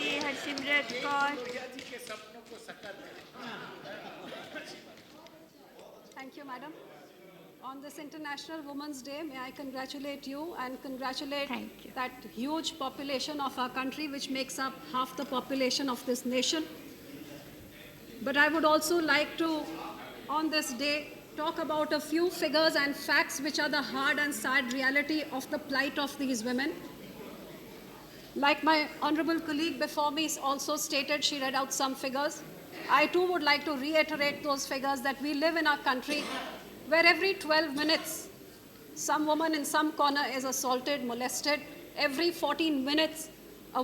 Shrimati Harsimrat Kaur. Thank you, Madam. On this International Women's Day, may I congratulate you and congratulate that huge population of our country, which makes up half the population of this nation. But I would also like to, on this day, talk about a few figures and facts which are the hard and sad reality of the plight of these women. Like my honorable colleague before me also stated, she read out some figures. I too would like to reiterate those figures that we live in a country where every 12 minutes, some woman in some corner is assaulted, molested. Every 14 minutes, a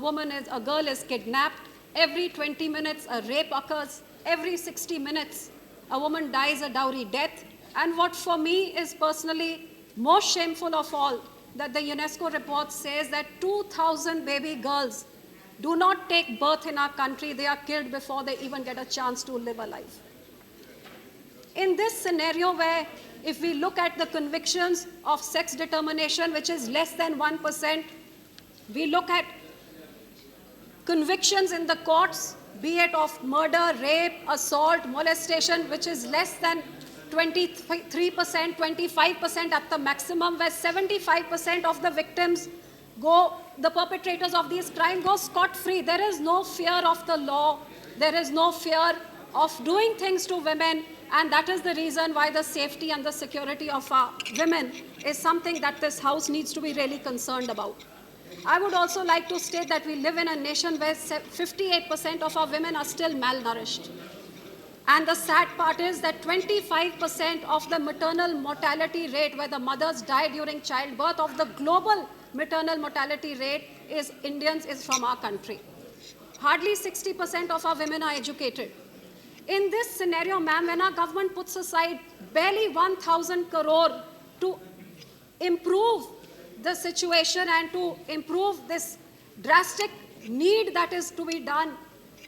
girl is kidnapped. Every 20 minutes, a rape occurs. Every 60 minutes, a woman dies a dowry death. And what for me is personally most shameful of all, that the UNESCO report says that 2,000 baby girls do not take birth in our country. They are killed before they even get a chance to live a life. In this scenario where if we look at the convictions of sex determination, which is less than 1%, we look at convictions in the courts, be it of murder, rape, assault, molestation, which is less than 23%, 25% at the maximum, where 75% of the victims the perpetrators of these crimes go scot-free. There is no fear of the law. There is no fear of doing things to women. And that is the reason why the safety and the security of our women is something that this House needs to be really concerned about. I would also like to state that we live in a nation where 58% of our women are still malnourished. And the sad part is that 25% of the maternal mortality rate, where the mothers die during childbirth, of the global maternal mortality rate is from our country. Hardly 60% of our women are educated. In this scenario, ma'am, when our government puts aside barely 1,000 crore to improve the situation and to improve this drastic need that is to be done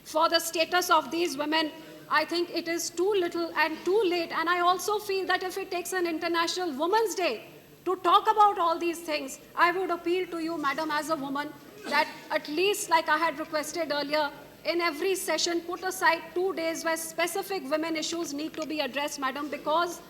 for the status of these women, I think it is too little and too late. And I also feel that if it takes an International Women's Day to talk about all these things, I would appeal to you, madam, as a woman, that at least, like I had requested earlier, in every session, put aside 2 days where specific women issues need to be addressed, madam, because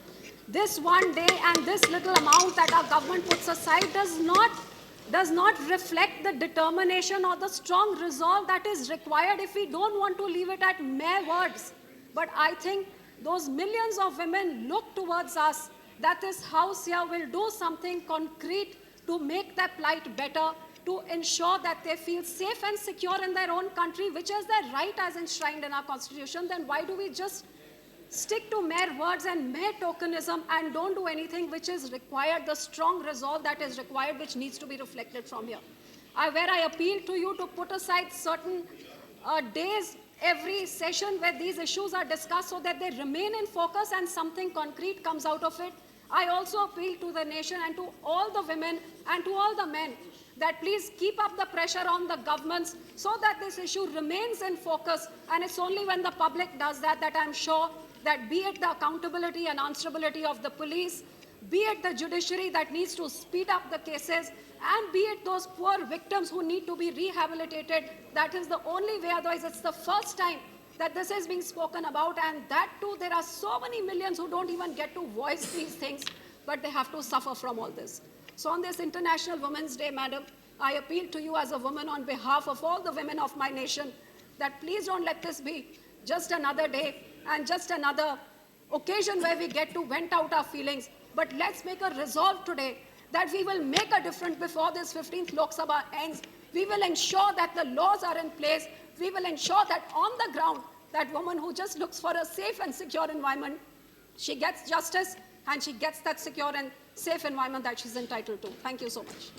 this one day and this little amount that our government puts aside does not reflect the determination or the strong resolve that is required if we don't want to leave it at mere words. But I think those millions of women look towards us, that this House here will do something concrete to make their plight better, to ensure that they feel safe and secure in their own country, which is their right as enshrined in our Constitution. Then why do we just stick to mere words and mere tokenism and don't do anything which is required, the strong resolve that is required, which needs to be reflected from here? Where I appeal to you to put aside certain days every session where these issues are discussed so that they remain in focus and something concrete comes out of it. I also appeal to the nation and to all the women and to all the men that please keep up the pressure on the governments so that this issue remains in focus. And it's only when the public does that that I'm sure that, be it the accountability and answerability of the police, be it the judiciary that needs to speed up the cases, and be it those poor victims who need to be rehabilitated, that is the only way. Otherwise, it's the first time that this is being spoken about, and that too, there are so many millions who don't even get to voice these things, but they have to suffer from all this. So on this International Women's Day, madam, I appeal to you as a woman on behalf of all the women of my nation that please don't let this be just another day and just another occasion where we get to vent out our feelings. But let's make a resolve today that we will make a difference before this 15th Lok Sabha ends. We will ensure that the laws are in place. We will ensure that on the ground, that woman who just looks for a safe and secure environment, she gets justice and she gets that secure and safe environment that she's entitled to. Thank you so much.